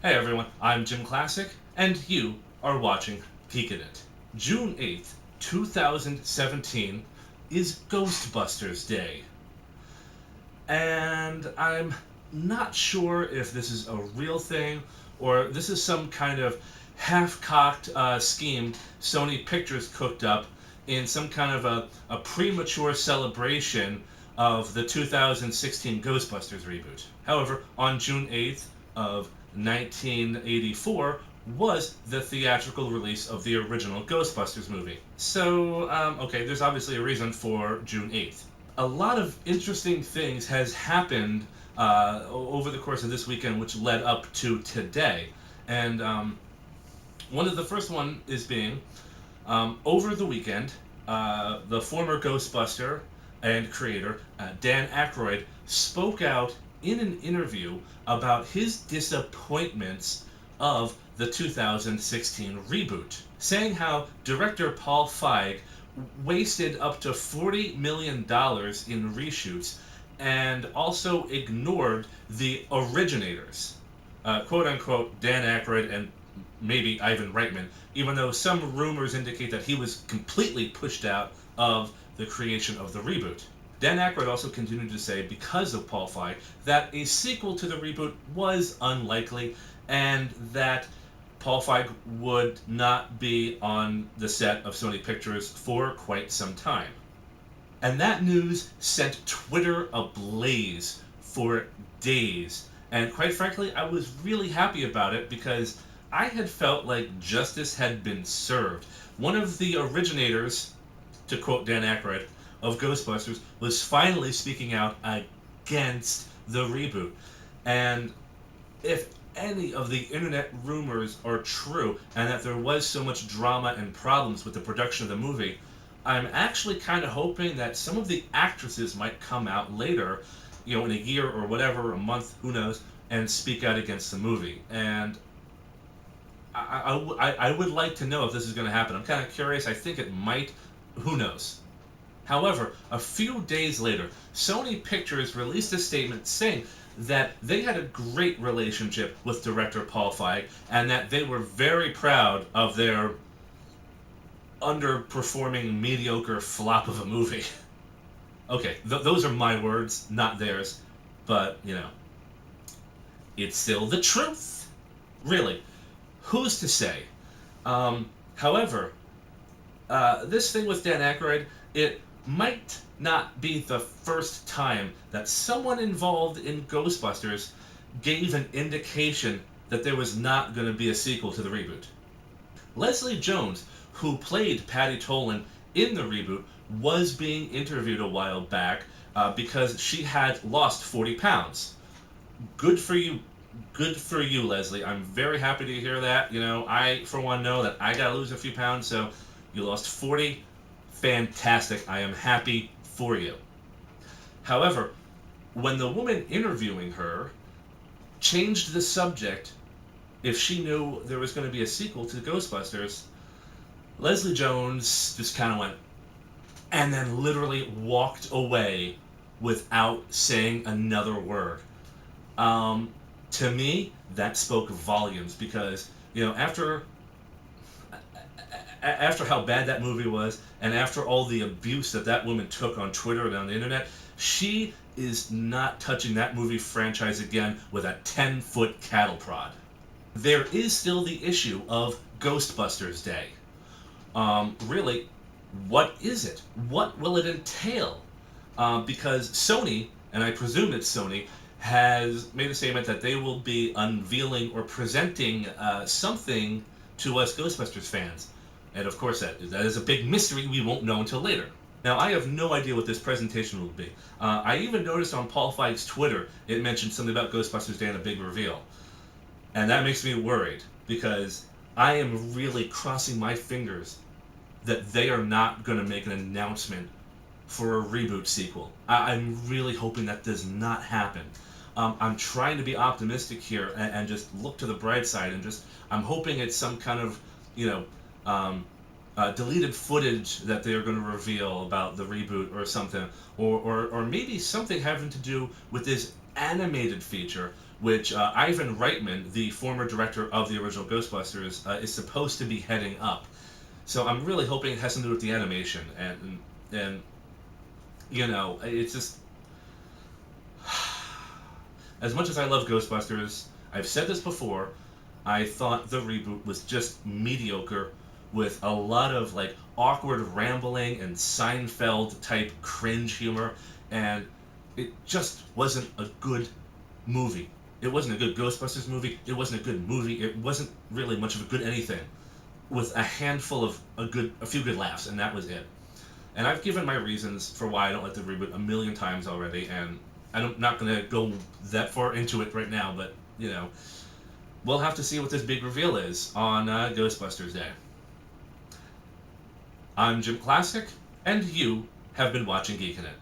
Hey everyone, I'm JimClassic, and you are watching Geekin It. June 8th, 2017 is Ghostbusters Day. And I'm not sure if this is a real thing or this is some kind of half-cocked scheme Sony Pictures cooked up in some kind of a premature celebration of the 2016 Ghostbusters reboot. However, on June 8th of 1984 was the theatrical release of the original Ghostbusters movie. So, okay, there's obviously a reason for June 8th. A lot of interesting things has happened over the course of this weekend, which led up to today. And one of the first one is being over the weekend, the former Ghostbuster and creator Dan Aykroyd spoke out in an interview about his disappointments of the 2016 reboot, saying how director Paul Feig wasted up to $40 million in reshoots and also ignored the originators, quote unquote Dan Aykroyd and maybe Ivan Reitman, even though some rumors indicate that he was completely pushed out of the creation of the reboot. Dan Aykroyd also continued to say, because of Paul Feig, that a sequel to the reboot was unlikely and that Paul Feig would not be on the set of Sony Pictures for quite some time. And that news sent Twitter ablaze for days. And quite frankly, I was really happy about it because I had felt like justice had been served. One of the originators, to quote Dan Aykroyd, of Ghostbusters was finally speaking out against the reboot. And if any of the internet rumors are true and that there was so much drama and problems with the production of the movie, I'm actually kind of hoping that some of the actresses might come out later, in a year or whatever, a month, who knows, and speak out against the movie. And I would like to know if this is going to happen. I'm kind of curious. I think it might. Who knows? However, a few days later, Sony Pictures released a statement saying that they had a great relationship with director Paul Feig and that they were very proud of their underperforming, mediocre flop of a movie. Okay, those are my words, not theirs, but, it's still the truth. Really, who's to say? However, this thing with Dan Aykroyd, it might not be the first time that someone involved in Ghostbusters gave an indication that there was not going to be a sequel to the reboot. Leslie Jones, who played Patty Tolan in the reboot, was being interviewed a while back because she had lost 40 pounds. Good for you. Good for you, Leslie. I'm very happy to hear that. I, for one, know that I gotta lose a few pounds, so you lost 40. Fantastic. I am happy for you. However, when the woman interviewing her changed the subject, if she knew there was going to be a sequel to Ghostbusters, Leslie Jones just kind of went, and then literally walked away without saying another word. To me, that spoke volumes because, after how bad that movie was, and after all the abuse that woman took on Twitter and on the internet, she is not touching that movie franchise again with a 10-foot cattle prod. There is still the issue of Ghostbusters Day. Really, what is it? What will it entail? Because Sony, and I presume it's Sony, has made a statement that they will be unveiling or presenting something to us Ghostbusters fans. And of course, that is a big mystery we won't know until later. Now, I have no idea what this presentation will be. I even noticed on Paul Feig's Twitter, it mentioned something about Ghostbusters Day and a big reveal. And that makes me worried, because I am really crossing my fingers that they are not going to make an announcement for a reboot sequel. I'm really hoping that does not happen. I'm trying to be optimistic here and just look to the bright side, and I'm hoping it's some kind of, deleted footage that they're going to reveal about the reboot or something, or maybe something having to do with this animated feature which Ivan Reitman, the former director of the original Ghostbusters, is supposed to be heading up. So I'm really hoping it has something to do with the animation, and you know, it's just as much as I love Ghostbusters, I've said this before, I thought the reboot was just mediocre with a lot of like awkward rambling and Seinfeld type cringe humor, and it just wasn't a good movie. It wasn't a good Ghostbusters movie. It wasn't a good movie. It wasn't really much of a good anything, with a handful of a few good laughs, and that was it. And I've given my reasons for why I don't like the reboot a million times already, and I'm not going to go that far into it right now, but, you know, we'll have to see what this big reveal is on Ghostbusters Day. I'm JimClassic, and you have been watching Geekin' It.